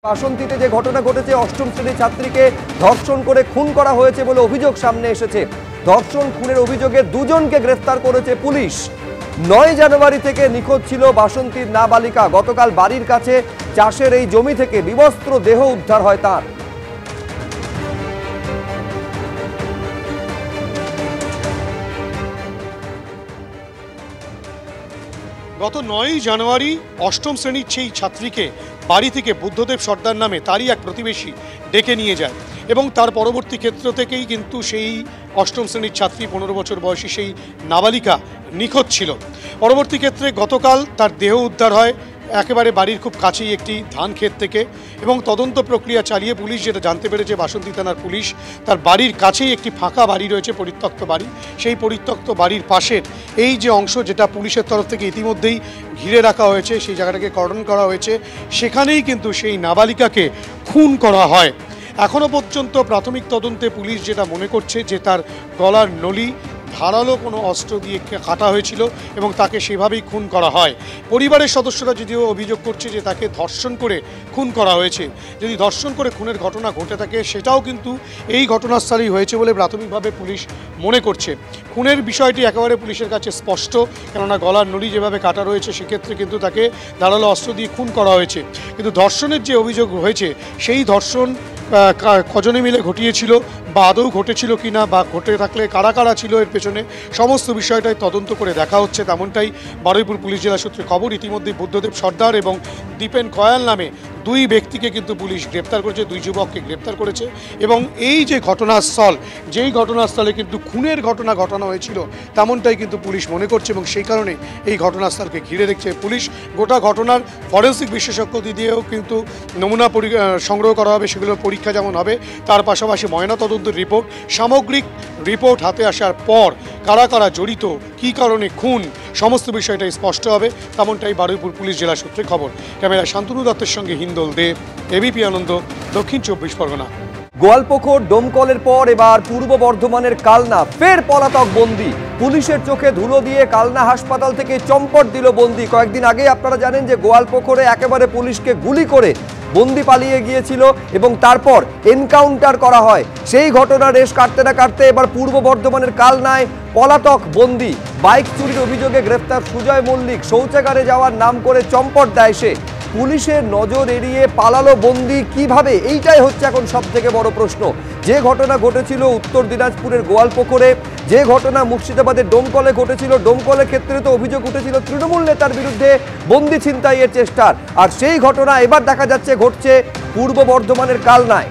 বাসন্তীতে যে ঘটনা ঘটেছে, অষ্টম শ্রেণীর ছাত্রীকে ধর্ষণ করে খুন করা হয়েছে বলে অভিযোগ সামনে এসেছে। ধর্ষণ খুনের অভিযোগে দুজনকে গ্রেফতার করেছে পুলিশ। 9 জানুয়ারি থেকে নিখোঁজ ছিল বাসন্তীর নাবালিকা। গতকাল বাড়ির কাছে চাষের এই জমি থেকে বিবস্ত্র দেহ উদ্ধার হয় তার। গত 9 জানুয়ারি অষ্টম শ্রেণীর সেই ছাত্রীকে বাড়ি থেকে বুদ্ধদেব সর্দার নামে তারই এক প্রতিবেশী ডেকে নিয়ে যায় এবং তার পরবর্তী ক্ষেত্র থেকেই কিন্তু সেই অষ্টম শ্রেণীর ছাত্রী 15 বছর বয়সী সেই নাবালিকা নিখোঁজ ছিল। পরবর্তী ক্ষেত্রে গতকাল তার দেহ উদ্ধার হয় একেবারে বাড়ির খুব কাছেই একটি ধান ক্ষেত থেকে এবং তদন্ত প্রক্রিয়া চালিয়ে পুলিশ যেটা জানতে পেরেছে, বাসন্তী থানার পুলিশ, তার বাড়ির কাছেই একটি ফাঁকা বাড়ি রয়েছে, পরিত্যক্ত বাড়ি। সেই পরিত্যক্ত বাড়ির পাশের এই যে অংশ যেটা পুলিশের তরফ থেকে ইতিমধ্যেই ঘিরে রাখা হয়েছে, সেই জায়গাটাকে কর্ডন করা হয়েছে, সেখানেই কিন্তু সেই নাবালিকাকে খুন করা হয়। এখনও পর্যন্ত প্রাথমিক তদন্তে পুলিশ যেটা মনে করছে যে তার গলার নলি ধারালো কোনো অস্ত্র দিয়ে কাটা হয়েছিল এবং তাকে সেভাবেই খুন করা হয়। পরিবারের সদস্যরা যদিও অভিযোগ করছে যে তাকে ধর্ষণ করে খুন করা হয়েছে। যদি ধর্ষণ করে খুনের ঘটনা ঘটে থাকে সেটাও কিন্তু এই ঘটনাস্থলেই হয়েছে বলে প্রাথমিকভাবে পুলিশ মনে করছে। খুনের বিষয়টি একেবারে পুলিশের কাছে স্পষ্ট, কেননা গলার নলি যেভাবে কাটা রয়েছে সেক্ষেত্রে কিন্তু তাকে ধারালো অস্ত্র দিয়ে খুন করা হয়েছে। কিন্তু ধর্ষণের যে অভিযোগ হয়েছে, সেই ধর্ষণ কজনে মিলে ঘটিয়েছিল বা আদৌ ঘটেছিল কিনা বা ঘটে থাকলে কারা কারা ছিল এর পেছনে, সমস্ত বিষয়টাই তদন্ত করে দেখা হচ্ছে, তেমনটাই বারুইপুর পুলিশ জেলা সূত্রে খবর। ইতিমধ্যেই বুদ্ধদেব সর্দার এবং দীপেন কয়াল নামে 2 ব্যক্তিকে কিন্তু পুলিশ গ্রেপ্তার করেছে, 2 যুবককে গ্রেপ্তার করেছে এবং এই যে ঘটনাস্থল, যেই ঘটনাস্থলে কিন্তু খুনের ঘটনা ঘটানো হয়েছিল তেমনটাই কিন্তু পুলিশ মনে করছে এবং সেই কারণে এই ঘটনাস্থলকে ঘিরে রেখেছে পুলিশ। গোটা ঘটনার ফরেন্সিক বিশেষজ্ঞ দিয়েও কিন্তু নমুনা সংগ্রহ করা হবে, সেগুলোর পরীক্ষা যেমন হবে, তার পাশাপাশি ময়নাতদন্তের রিপোর্ট, সামগ্রিক রিপোর্ট হাতে আসার পর কারা কারা জড়িত, কী কারণে খুন, সমস্ত বিষয়টাই স্পষ্ট হবে, তেমনটাই বারুইপুর পুলিশ জেলা সূত্রে খবর। ক্যামেরা শান্তনু দত্তের সঙ্গে হিন্দল দে, এবিপি আনন্দ, দক্ষিণ 24 পরগনা। গোয়ালপুকুর ডোমকলের পর এবার পূর্ব বর্ধমানের কালনা ফের পলাতক বন্দী। পুলিশের চোখে ধুলো দিয়ে কালনা হাসপাতাল থেকে চম্পট দিল বন্দী। কয়েকদিন আগে আপনারা জানেন যে গোয়ালপুকুরে একেবারে পুলিশকে গুলি করে বন্দি পালিয়ে গিয়েছিল এবং তারপর এনকাউন্টার করা হয়। সেই ঘটনা রেশ কাটতে না কাটতে এবার পূর্ব বর্ধমানের কালনায় পলাতক বন্দি। বাইক চুরির অভিযোগে গ্রেফতার সুজয় মল্লিক। শৌচাগারে যাওয়ার নাম করে চম্পট দেয় সে। পুলিশের নজর এড়িয়ে পালালো বন্দি কিভাবে, এইটাই হচ্ছে এখন সব থেকে বড় প্রশ্ন। যে ঘটনা ঘটেছিল উত্তর দিনাজপুরের গোয়ালপুকুরে, যে ঘটনা মুর্শিদাবাদের ডোমকলে ঘটেছিল, ডোমকলের ক্ষেত্রে তো অভিযোগ উঠেছিল তৃণমূল নেতার বিরুদ্ধে বন্দি ছিনতাইয়ের চেষ্টার, আর সেই ঘটনা এবার দেখা যাচ্ছে ঘটছে পূর্ব বর্ধমানের কালনায়।